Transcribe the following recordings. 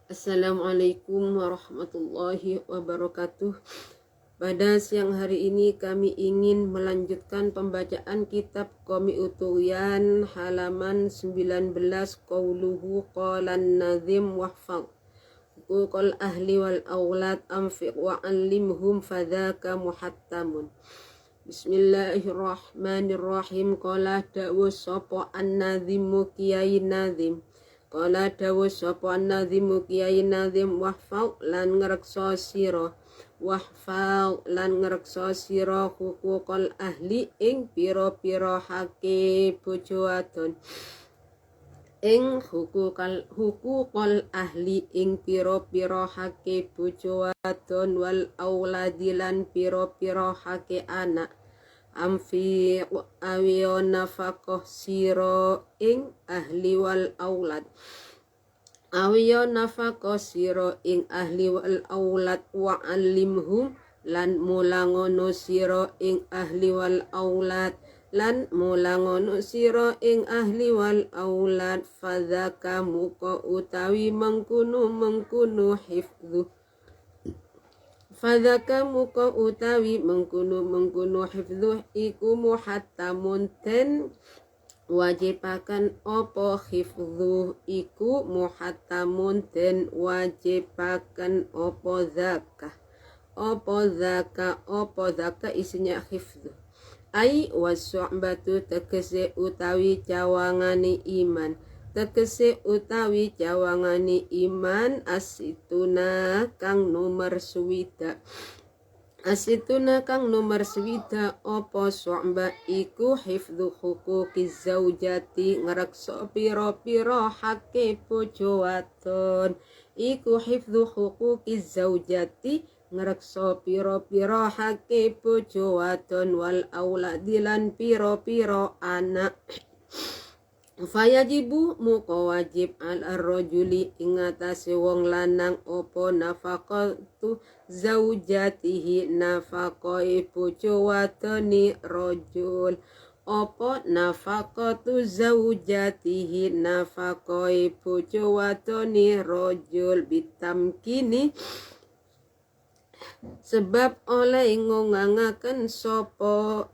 Assalamualaikum warahmatullahi wabarakatuh. Pada siang hari ini kami ingin melanjutkan pembacaan kitab Qami Utuyan halaman 19, qauluhu qalan nazim wahfal huquqal ahli wal aulad anfiq wa allimhum fadzaka muhattamun. Bismillahirrahmanirrahim. Qala dawu sapa an-nazimu kiai nazim. Qala dawu sapa an-nazimu kiai nazim wahfal lan ngreksa sira. Wahfal lan ngreksa sira huquqal ahli ing pira-pira hake bojo wadon. Ing hukukal ahli ing pira-pira hake bojo wadon wal auladi lan pira-pira hake anak. Amfi awiyo nafaqah sira ing ahli wal aulad. Awiyo nafaqah sira ing ahli wal aulad wa alimhum lan mulangono sira ing ahli wal aulad lan mulangono sira ing ahli wal aulad fadzaka muka utawi mengkuno hifdzu. Fadzaka muka utawi mengkuno hifdzu iku muhattamun ten wajibakan opo hifdzu iku muhattamun ten wajibakan opo zakah. Opo zakah isinya hifdzu. Ai wasu'batu tegese utawi jawangane iman. Tegese utawi jawangane iman asituna kang nomor swida. Asituna kang nomor swida opo su'ba iku hifdzu huquqiz zaujati ngreksa pira-pira hake bojo wadon. Iku hifdzu huquqiz zaujati ngreksa pira-pira hake bojo wadon wal auladi lan pira-pira anak. Fayajibu muka wajib ala rajuli ing atase wong lanang opo nafaqatu zaujatihi nafaqai bojo wadoni rajul. Opo nafaqatu zaujatihi nafaqai bojo wadoni rajul bitamkini sebab oleh ngongangaken sopo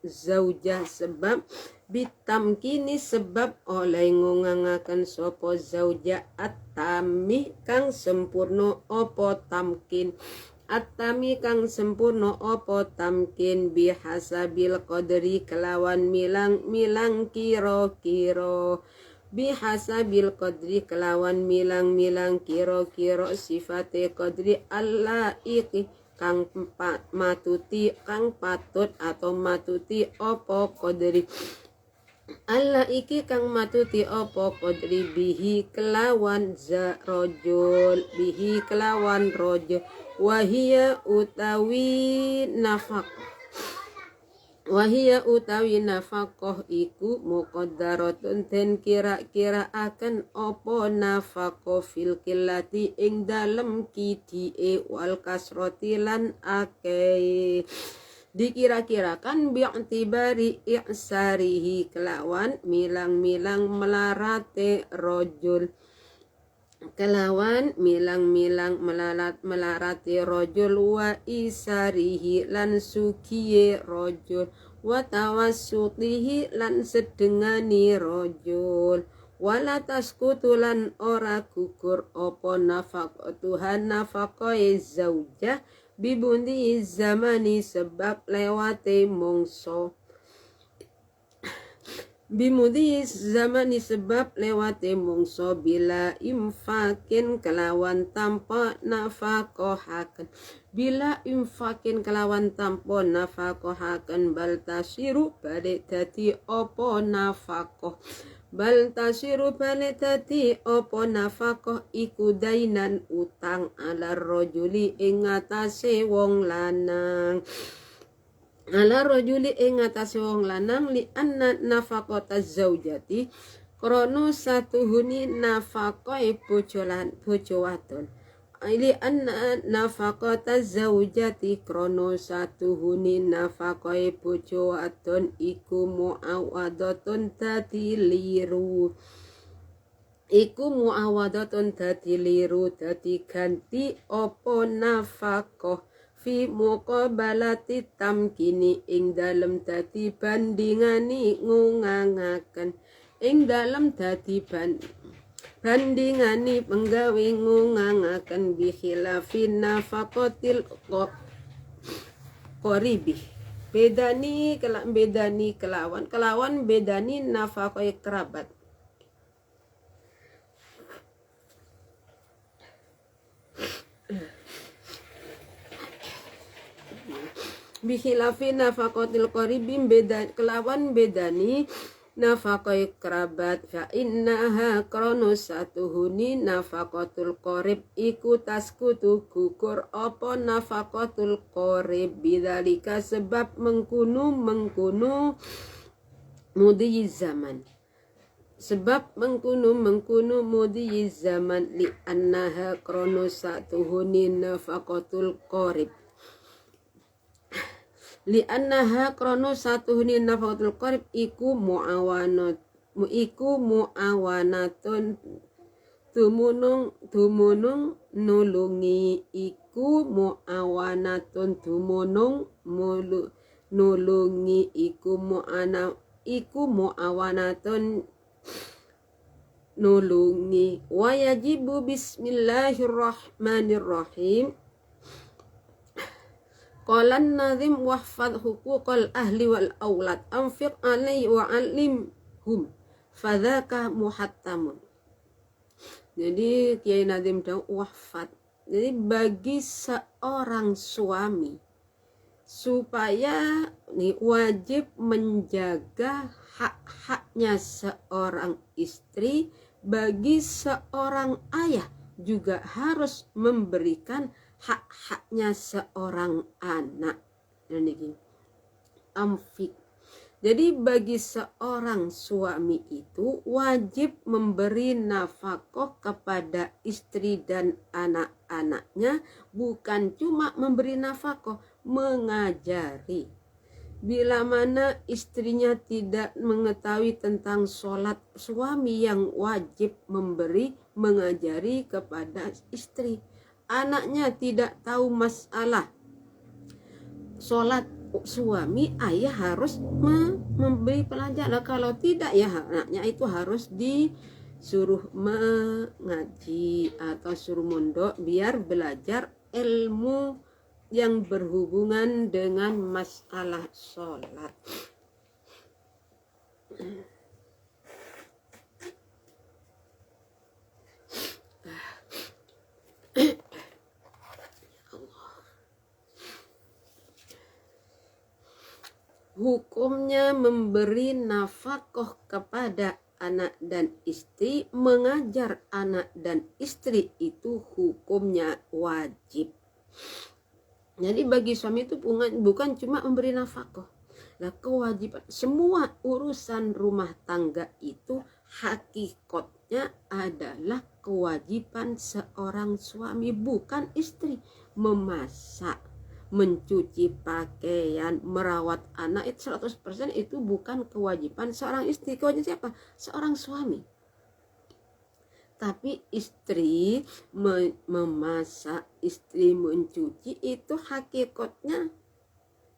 zaujah sebab bitamkini sebab oleh ngongangaken sopo zaujah atami kang sempurna opo tamkin. Atami kang sempurna opo tamkin bihasabil qadri kelawan milang kiro-kiro. Bihasabil qadri kelawan milang kiro-kiro sifate qadri Allah iki kang patut atau matuti opo qadri. Allah iki kang matuti opo qadri bihi kelawan rojul. Bihi kelawan rojul. Wahia utawi nafaqah iku muqaddaratun den kira-kira akan opo nafaqah fil qillati ing dalem kidie wal kasrati lan akeh. Dikira-kirakan bi'tibari i'sarihi kelawan milang melarate rojul. Kelawan milang melarate rojul wa isarihi lan sukiye rojul wa tawassutihi lan sedengani rojul wala taskutulan ora gugur opo nafaqatuhan nafaqai zaujah bibundi zamani sebab lewate mongso. Bimudi zamani sebab lewate mongso bila imfakin kelawan tanpa nafaqahaken. Bila imfakin kelawan tanpa nafaqahaken bal tasiru balik dadi opo nafaqah. Bal tasiru balik dadi opo nafaqah iku dainan utang ala rajuli ing atase wong lanang. Ala rajuli ing atase wong lanang li anna nafaqata zaujati krana satuhuni nafaqae bojo wadon. Li anna nafaqata zaujati krana satuhuni nafaqae bojo wadon iku muawadatun dadi liru. iku muawadatun dadi liru dadi ganti apa nafaqah fi muqabalati tamkini ing dalem dadi bandingani ngungangaken ing dalem dadi bandingani penggawe ngungangaken bi khilafin nafaqatil qoribi bedani kelawan bedani nafaqah kerabat bikhilafi nafaqatil qaribin kelawan bedani nafaqai kerabat fa innaha satuhuni nafaqatul qarib iku taskutu gugur apa nafaqatul qarib bidzalika sebab mengkunu mudhi zaman mudhi zaman li annaha satuhuni nafaqatul qarib li annaha krono satuhuni nafaqatul qarib iku muawanatun dumunung nulungi nulungi wayajibu bismillahirrahmanirrahim. Qalan nazim wahfad huquqal ahli wal aulad anfiq alaihi wa alimhum fadzaka muhattamun. Jadi Kiai Nazim Daud wahfad. Jadi bagi seorang suami supaya wajib menjaga hak-haknya seorang istri, bagi seorang ayah juga harus memberikan hak-haknya seorang anak. Amfik. Jadi bagi seorang suami itu wajib memberi nafkah kepada istri dan anak-anaknya, bukan cuma memberi nafkah, mengajari. Bila mana istrinya tidak mengetahui tentang sholat, suami yang wajib mengajari kepada istri. Anaknya tidak tahu masalah sholat, suami ayah harus memberi pelajaran. Kalau tidak ya anaknya itu harus disuruh mengaji atau suruh mondok biar belajar ilmu yang berhubungan dengan masalah sholat. Hukumnya memberi nafkah kepada anak dan istri, mengajar anak dan istri itu hukumnya wajib. Jadi bagi suami itu bukan cuma memberi nafkah. Nah, kewajiban semua urusan rumah tangga itu hakikatnya adalah kewajiban seorang suami, bukan istri. Memasak, mencuci pakaian, merawat anak itu 100% itu bukan kewajiban seorang istri. Kewajiban siapa? Seorang suami. Tapi istri memasak, istri mencuci itu hakikatnya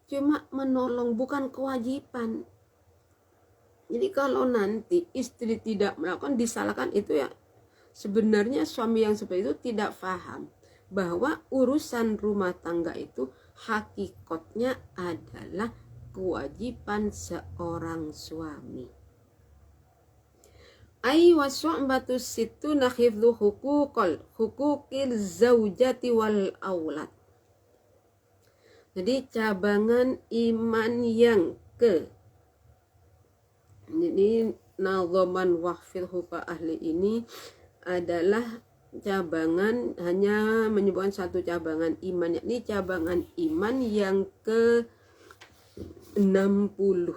cuma menolong, bukan kewajiban. Jadi kalau nanti istri tidak melakukan, disalahkan, itu ya sebenarnya suami yang seperti itu tidak paham bahwa urusan rumah tangga itu hakikatnya adalah kewajiban seorang suami. Ai wasu'batu situ nakhidhu hukukil zaujati wal aulad. Jadi cabangan iman yang jadi nazoman wahfil huka ahli ini adalah cabangan, hanya menyebutkan satu cabangan iman, yakni cabangan iman yang ke-60.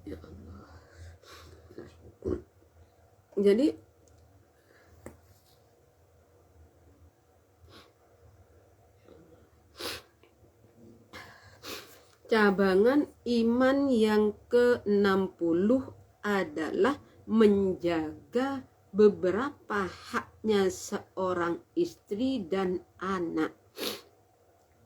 Ya Allah. Jadi Cabangan iman yang ke-60 adalah menjaga beberapa haknya seorang istri dan anak.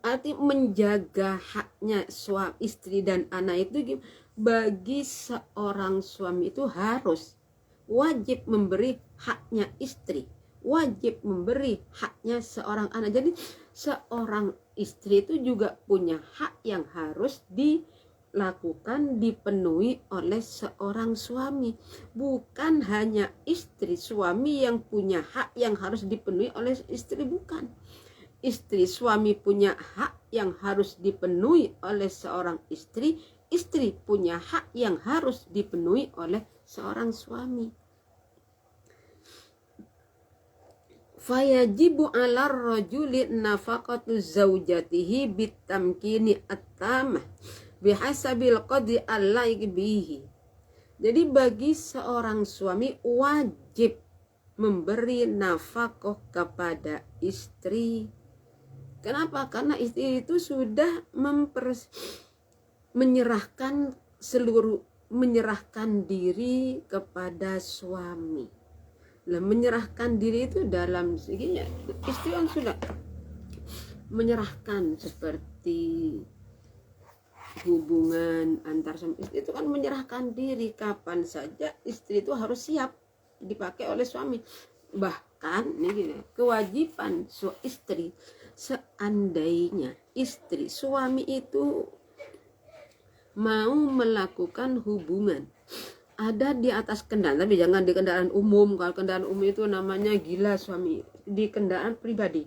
Arti menjaga haknya suami, istri dan anak itu bagi seorang suami itu harus wajib memberi haknya istri, wajib memberi haknya seorang anak. Jadi seorang istri itu juga punya hak yang harus dilakukan, dipenuhi oleh seorang suami. Bukan hanya istri, suami yang punya hak yang harus dipenuhi oleh istri, bukan. Istri, suami punya hak yang harus dipenuhi oleh seorang istri, istri punya hak yang harus dipenuhi oleh seorang suami. Fayajibu 'alar rajuli nafaqatu zaujatihi bitamkini at-tamah bihasabil qadri al-laik bihi. Jadi bagi seorang suami wajib memberi nafkah kepada istri. Kenapa? Karena istri itu sudah menyerahkan diri kepada suami. Lah, menyerahkan diri itu dalam seginya istri kan sudah menyerahkan, seperti hubungan antar suami istri itu kan menyerahkan diri. Kapan saja istri itu harus siap dipakai oleh suami. Bahkan nih, kewajiban istri, seandainya istri suami itu mau melakukan hubungan ada di atas kendaraan, tapi jangan di kendaraan umum. Kalau kendaraan umum itu namanya gila suami. Di kendaraan pribadi,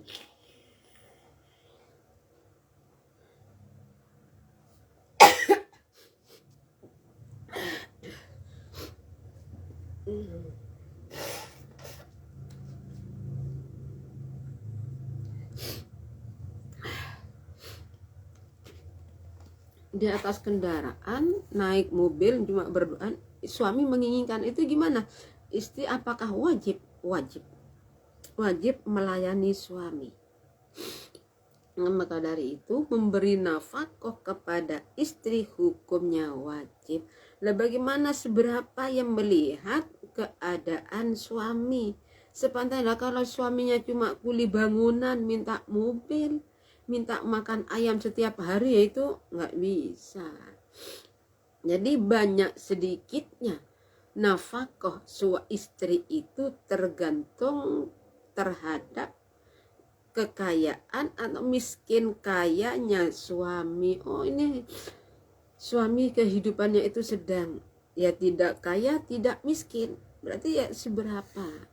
di atas kendaraan, naik mobil cuma berdoa, suami menginginkan itu gimana? Istri apakah wajib? Wajib melayani suami. Maka dari itu memberi nafkah kepada istri hukumnya wajib. Lah bagaimana seberapa yang melihat keadaan suami? Sepantailah kalau suaminya cuma kuli bangunan, minta mobil, minta makan ayam setiap hari, ya itu nggak bisa. Jadi banyak sedikitnya nafkah istri itu tergantung terhadap kekayaan atau miskin kayanya suami. Oh, ini suami kehidupannya itu sedang, ya tidak kaya tidak miskin, berarti ya seberapa.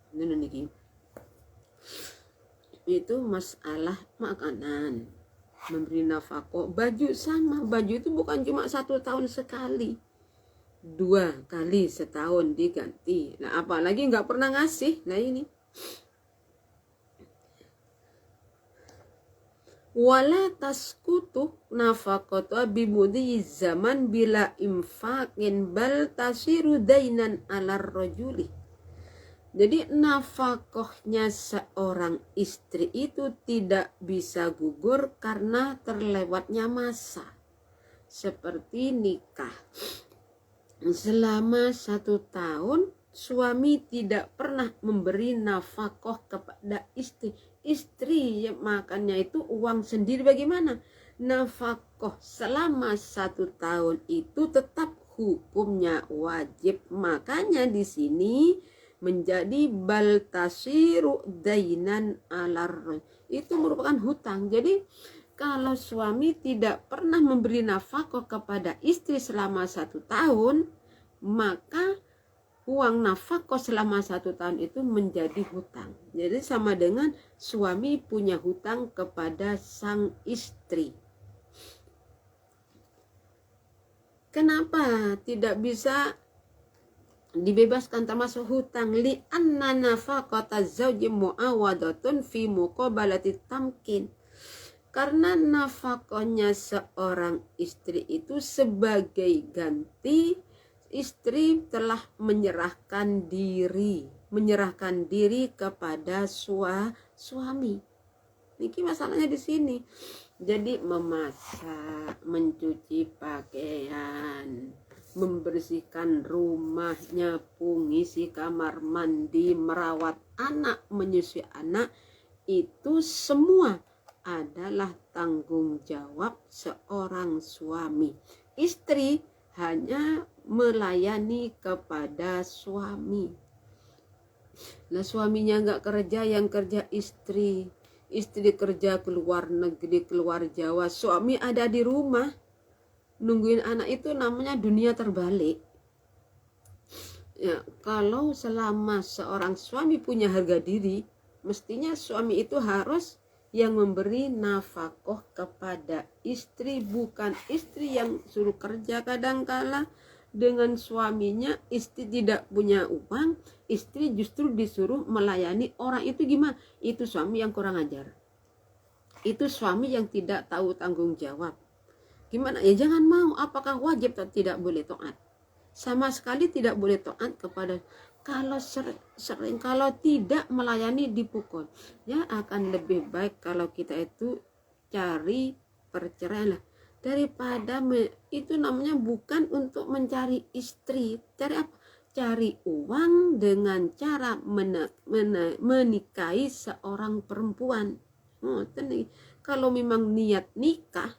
Itu masalah makanan, memberi nafkah. Baju sama, baju itu bukan cuma 1 tahun sekali, 2 kali setahun diganti. Nah apalagi nggak pernah ngasih. Nah ini wala taskutu nafaqatu bimudi zaman bila infaqin bal tasiru dainan alar rajuli. Jadi nafkahnya seorang istri itu tidak bisa gugur karena terlewatnya masa. Seperti nikah, selama 1 tahun suami tidak pernah memberi nafkah kepada istri. Istri makannya itu uang sendiri. Bagaimana? Nafkah selama 1 tahun itu tetap hukumnya wajib. Makanya di sini menjadi baltasiru dainan alar, itu merupakan hutang. Jadi kalau suami tidak pernah memberi nafkah kepada istri selama 1 tahun, maka uang nafkah selama 1 tahun itu menjadi hutang. Jadi sama dengan suami punya hutang kepada sang istri. Kenapa tidak bisa dibebaskan termasuk hutang? Li anna nafaqata zauji muawadatun fi muqabalati tamkin. Karena nafkahnya seorang istri itu sebagai ganti istri telah menyerahkan diri kepada suami. Niki masalahnya di sini. Jadi memasak, mencuci pakaian, membersihkan rumah, nyapu, ngisi kamar mandi, merawat anak, menyusui anak, itu semua adalah tanggung jawab seorang suami. Istri hanya melayani kepada suami. Nah, suaminya nggak kerja, yang kerja istri. Istri kerja keluar negeri, keluar Jawa, suami ada di rumah nungguin anak. Itu namanya dunia terbalik. Ya, kalau selama seorang suami punya harga diri, mestinya suami itu harus yang memberi nafkah kepada istri, bukan istri yang suruh kerja. Kadangkala dengan suaminya, istri tidak punya uang, istri justru disuruh melayani orang. Itu gimana? Itu suami yang kurang ajar. Itu suami yang tidak tahu tanggung jawab. Gimana? Ya jangan mau. Apakah wajib atau tidak boleh taat? Sama sekali tidak boleh taat kepada. Kalau sering kalau tidak melayani dipukul. Ya akan lebih baik kalau kita itu cari perceraian lah. Daripada itu namanya bukan untuk mencari istri. Cari apa? Cari uang dengan cara menikahi seorang perempuan. Kalau memang niat nikah,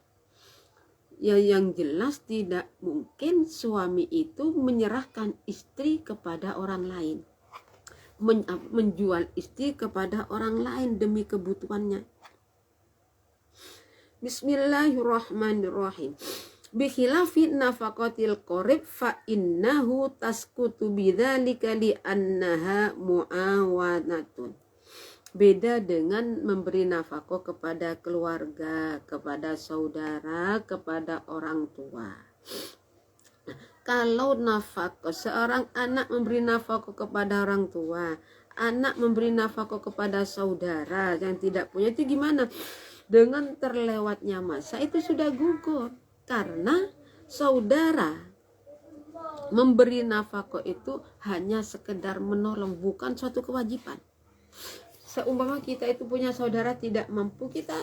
ya yang jelas tidak mungkin suami itu menyerahkan istri kepada orang lain, menjual istri kepada orang lain demi kebutuhannya. Bismillahirrahmanirrahim. Bikhilafi nafaqatil qarib fa innahu tasqutu bidzalika li annaha muawanatun. Beda dengan memberi nafkah kepada keluarga, kepada saudara, kepada orang tua. Kalau nafkah, seorang anak memberi nafkah kepada orang tua, anak memberi nafkah kepada saudara yang tidak punya, itu gimana? Dengan terlewatnya masa itu sudah gugur. Karena saudara memberi nafkah itu hanya sekedar menolong, bukan suatu kewajiban. Seumpama kita itu punya saudara tidak mampu, kita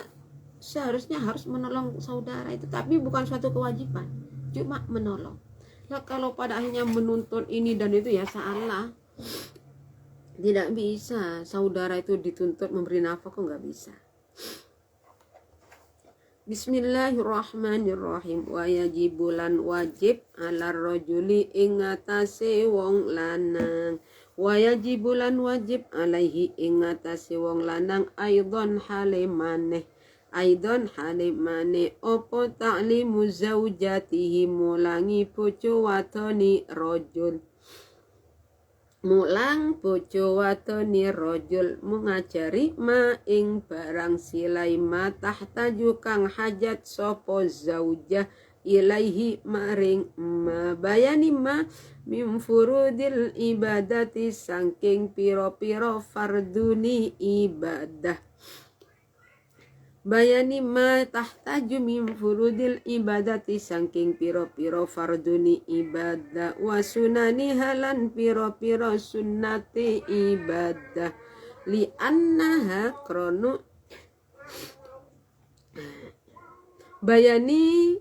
seharusnya harus menolong saudara itu, tapi bukan suatu kewajiban, cuma menolong. Nah, kalau pada akhirnya menuntut ini dan itu, ya salah. Tidak bisa saudara itu dituntut memberi nafkah, nggak bisa. Bismillahirrahmanirrahim. Wa yajibulan wajib ala rajuli ing atase wong lanang. Wa yajibulan wajib alaihi ing atase wong lanang aidon halimane. Aidon halimane opo ta'limu zaujatihi, mulangi bojo wadoni rajul. Mulang bojo wadoni rajul, mengajari ma ing barang silai ma tahtaju kang hajat sapa zaujah ilaihi maring ma, bayani ma min furudil ibadati saking piro-piro farduni ibadah. Bayani ma tahtaju min furudil ibadati saking piro-piro farduni ibadah, wa sunani halan piro-piro sunnati ibadah, li annaha krono bayani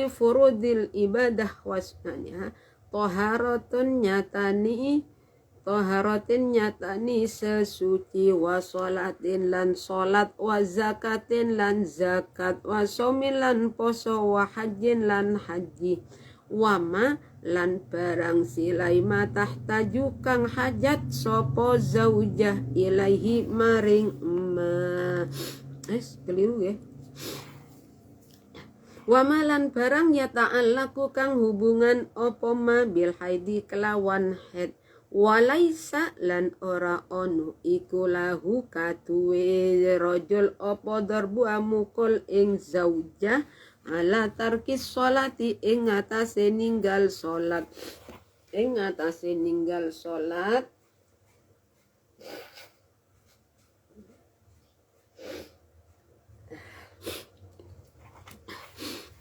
furudil ibadah wa sunaniha toharatin nyatani sesuci, wa sholatin lan sholat, wa zakatin lan zakat, wa somin lan poso, wa hajin lan haji, wa ma lan barang silai ma tahtaju kang hajat sopo zaujah ilaihi maring ma. Keliru ya. Wa ma lan barang ya ta'allaku kang hubungan opo ma bil haidi kelawan haid. Walaisa lan ora ono iku lahu katuwe rajul apa darbu amukul ing zaujah ala tarkis sholati ing atase ninggal salat,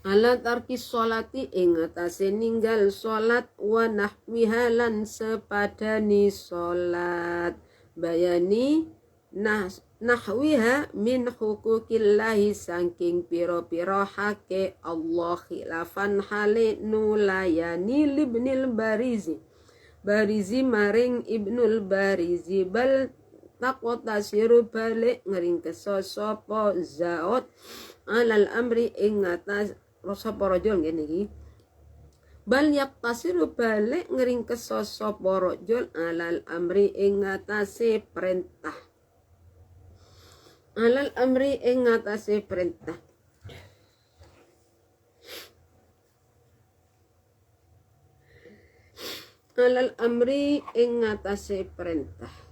ala tarki sholati ing atase ninggal sholat wa nahwiha lan sepadani sholat bayani nahwiha min hukukillahi saking piro-piro hake Allah khilafan hale nulayani libnil barizi maring ibnul barizi bal takota siru balik ngering kesosopo zaot alal amri ing atas sopo rojol ngene iki bal yaktasiru balik ngering kesosopo rojol alal amri ing atase perintah alal amri ing atase perintah alal amri ing atase perintah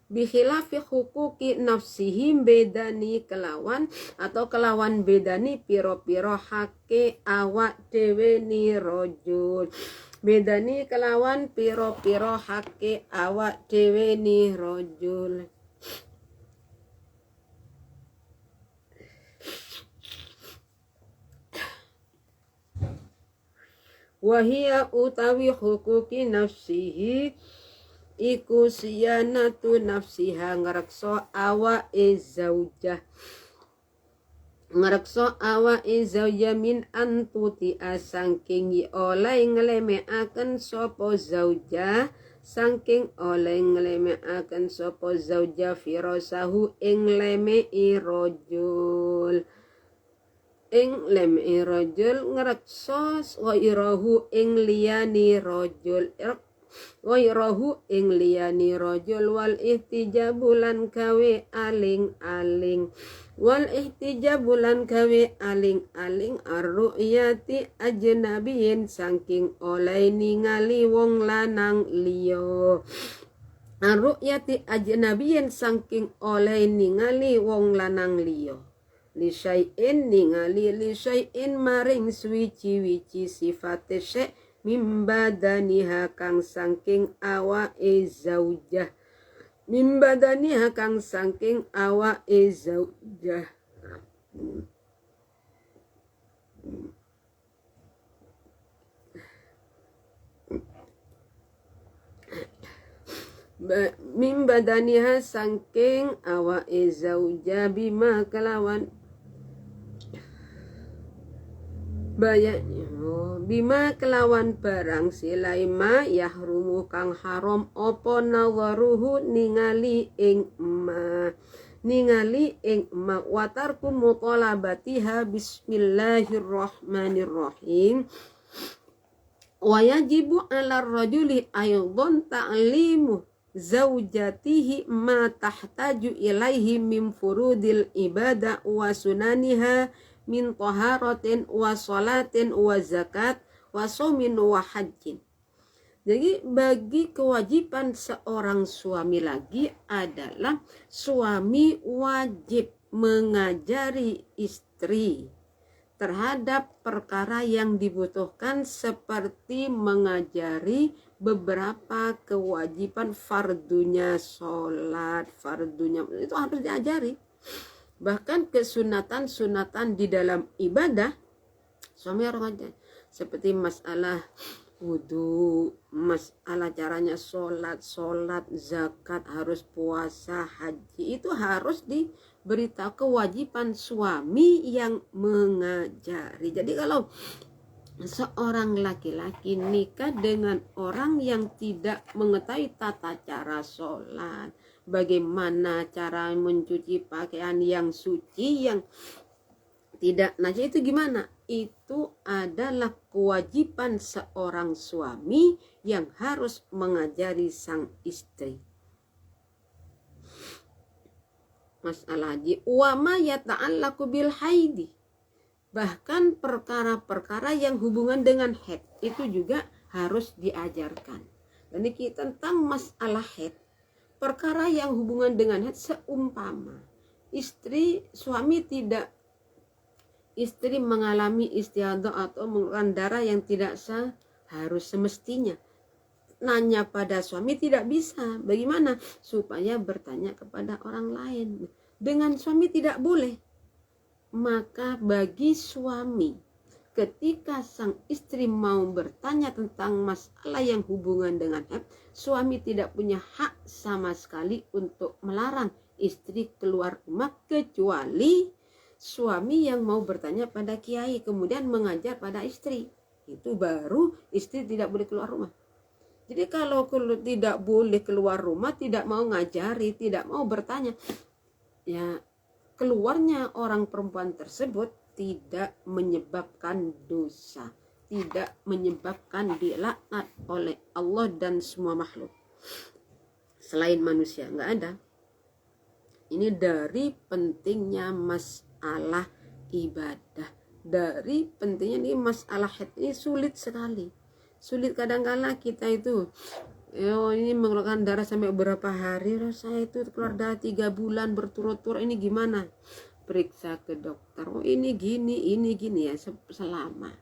bikhilafi hukuki nafsihi bedani kelawan atau kelawan bedani piro-piro hake awak dewe ni rojul bedani kelawan piro-piro hake awak dewe ni rojul wahia utawi hukuki nafsihi iku siyanatu nafsiha ngrekso awake zaujah min antuti asangking oleh nglemeaken sapa zaujah saking oleh nglemeaken sapa zaujah firasahu ing lemei rajul ngrekso ghairahu ing liyani rajul wal ihtijabulan kawe aling-aling ar-ru'yati ajnabiyin saking oleh ningali wong lanang liya li syai'in maring suwici-wici sifate syai' mimbadaniha kang saking awake zaujah mimbadaniha saking awake zaujah bima kelawan bima kelawan barang silaima yahrumu kang haram opo nawaruhu ningali ing ma watarku mutalabatiha bismillahirrahmanirrahim wayajibu ala rajuli aydan ta'limu zaujatihi ma tahtaju ilaihi min furudil ibadah wa sunaniha min taharatin wa salatin wa zakat wa shaumin wa hajjin. Jadi bagi kewajiban seorang suami lagi adalah suami wajib mengajari istri terhadap perkara yang dibutuhkan seperti mengajari beberapa kewajiban fardunya sholat, fardunya itu harus diajari. Bahkan kesunatan-sunatan di dalam ibadah suami harus aja seperti masalah wudu, masalah caranya sholat, zakat, harus puasa, haji, itu harus diberitahu kewajiban suami yang mengajari. Jadi kalau seorang laki-laki nikah dengan orang yang tidak mengetahui tata cara sholat, bagaimana cara mencuci pakaian yang suci, yang tidak najis, itu gimana? Itu adalah kewajiban seorang suami yang harus mengajari sang istri. Masalah haji, wa ma yata'allaqu bil haidi. Bahkan perkara-perkara yang hubungan dengan haid itu juga harus diajarkan. Dan ini tentang masalah haid. Perkara yang hubungan dengan haid seumpama istri mengalami istihadah atau mengeluarkan darah yang tidak harus semestinya. nanya pada suami tidak bisa. Bagaimana? Supaya bertanya kepada orang lain. Dengan suami tidak boleh. Maka bagi suami, ketika sang istri mau bertanya tentang masalah yang hubungan dengan haid, suami tidak punya hak sama sekali untuk melarang istri keluar rumah, kecuali suami yang mau bertanya pada kiai kemudian mengajar pada istri. Itu baru istri tidak boleh keluar rumah. Jadi kalau tidak boleh keluar rumah, tidak mau ngajari, tidak mau bertanya, ya keluarnya orang perempuan tersebut tidak menyebabkan dosa, tidak menyebabkan dilaknat oleh Allah dan semua makhluk selain manusia, nggak ada. Ini dari pentingnya masalah ibadah, dari pentingnya ini masalah haid ini sulit sekali. Sulit kadang-kala kita itu ini mengeluarkan darah sampai berapa hari, saya itu keluar darah 3 bulan berturut-turut, ini gimana? Periksa ke dokter, oh ini gini ya, selama.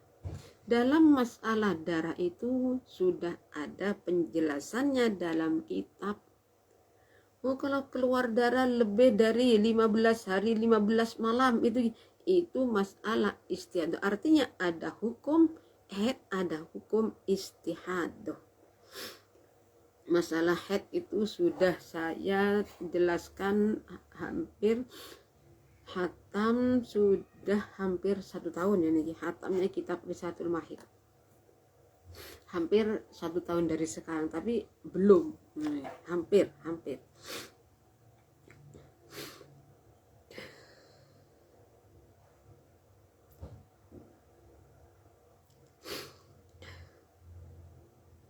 Dalam masalah darah itu sudah ada penjelasannya dalam kitab. Oh kalau keluar darah lebih dari 15 hari 15 malam itu masalah istihadah, artinya ada hukum haid, ada hukum istihadah. Masalah haid itu sudah saya jelaskan hampir hatam, sudah hampir 1 tahun ya nih hatamnya kitab Risatul Mahid, hampir 1 tahun dari sekarang, tapi belum hampir.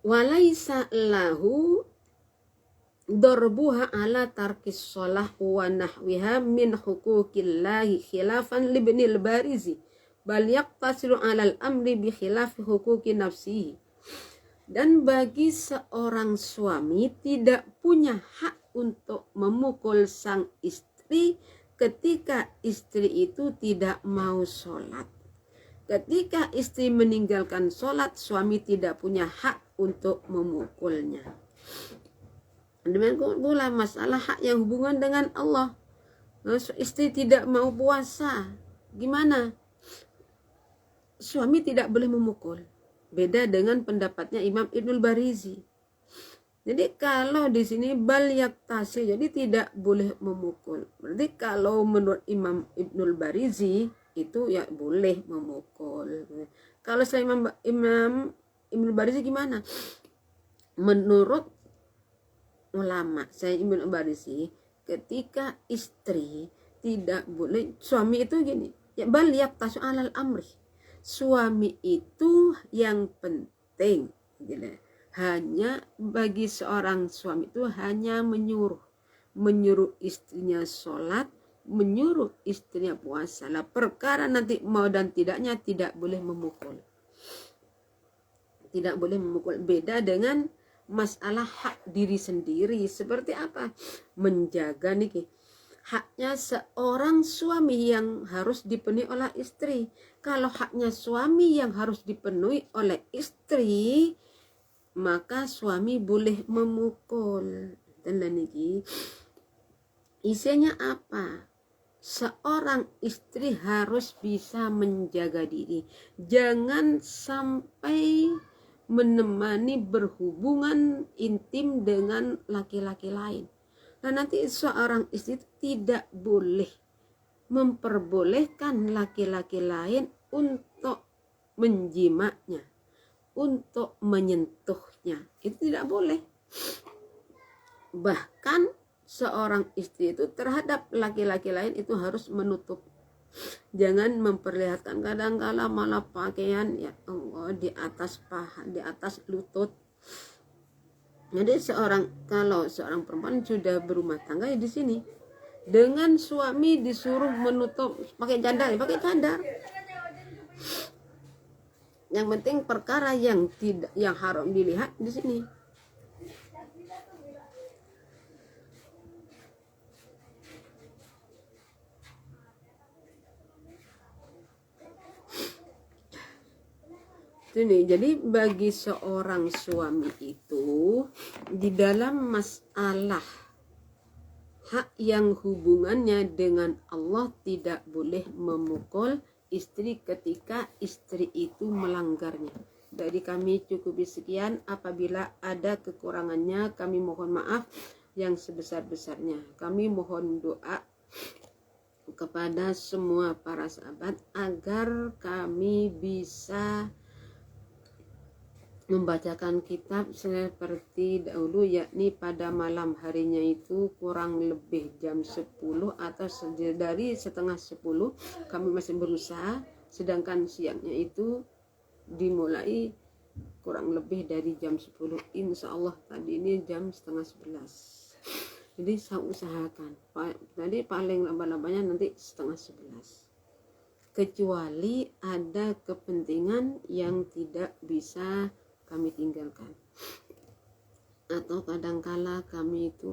Walaisa lahu darbuha ala tarkis sholah wa nahwiha min hukukillahi khilafan libnil barizi bal yaqtasiru alal amri bi khilafi hukuki nafsihi. Dan bagi seorang suami tidak punya hak untuk memukul sang istri ketika istri itu tidak mau sholat. Ketika istri meninggalkan sholat, suami tidak punya hak untuk memukulnya. Demikian pula masalah hak yang hubungan dengan Allah. Istri tidak mau puasa, gimana? Suami tidak boleh memukul. Beda dengan pendapatnya Imam Ibnul Barizi. Jadi kalau di sini bal yaktasi, jadi tidak boleh memukul. Berarti kalau menurut Imam Ibnul Barizi itu ya boleh memukul. Kalau selain Imam Ibnul Barizi gimana? Menurut ulama saya Ibnul Barizi, ketika istri tidak boleh, suami itu gini, ya bal yaktasu alal amri. Suami itu yang penting gitu. Hanya bagi seorang suami itu hanya menyuruh istrinya sholat, menyuruh istrinya puasa. Lah perkara nanti mau dan tidaknya tidak boleh memukul. Tidak boleh memukul. Beda dengan masalah hak diri sendiri. Seperti apa? Menjaga nih haknya seorang suami yang harus dipenuhi oleh istri. Kalau haknya suami yang harus dipenuhi oleh istri, maka suami boleh memukul. Dan niki isinya apa? Seorang istri harus bisa menjaga diri. Jangan sampai menemani berhubungan intim dengan laki-laki lain. Nah nanti seorang istri tidak boleh memperbolehkan laki-laki lain untuk menjimaknya, untuk menyentuhnya. Itu tidak boleh. Bahkan seorang istri itu terhadap laki-laki lain itu harus menutup. Jangan memperlihatkan, kadang-kala malah pakaian ya Allah di atas paha, di atas lutut. Jadi kalau seorang perempuan sudah berumah tangga ya di sini, dengan suami disuruh menutup pakai cadar, ya pakai cadar. Yang penting perkara yang haram dilihat di sini. Ini jadi bagi seorang suami itu di dalam masalah hak yang hubungannya dengan Allah tidak boleh memukul istri ketika istri itu melanggarnya. Dari kami cukup sekian, apabila ada kekurangannya kami mohon maaf yang sebesar-besarnya. Kami mohon doa kepada semua para sahabat agar kami bisa membacakan kitab seperti dahulu, yakni pada malam harinya itu kurang lebih jam 10 atau dari setengah 10 kami masih berusaha, sedangkan siangnya itu dimulai kurang lebih dari jam 10. Insya Allah tadi ini jam setengah 11. Jadi saya usahakan tadi paling lambat-lambatnya nanti setengah 11, kecuali ada kepentingan yang tidak bisa kami tinggalkan, atau kadangkala kami itu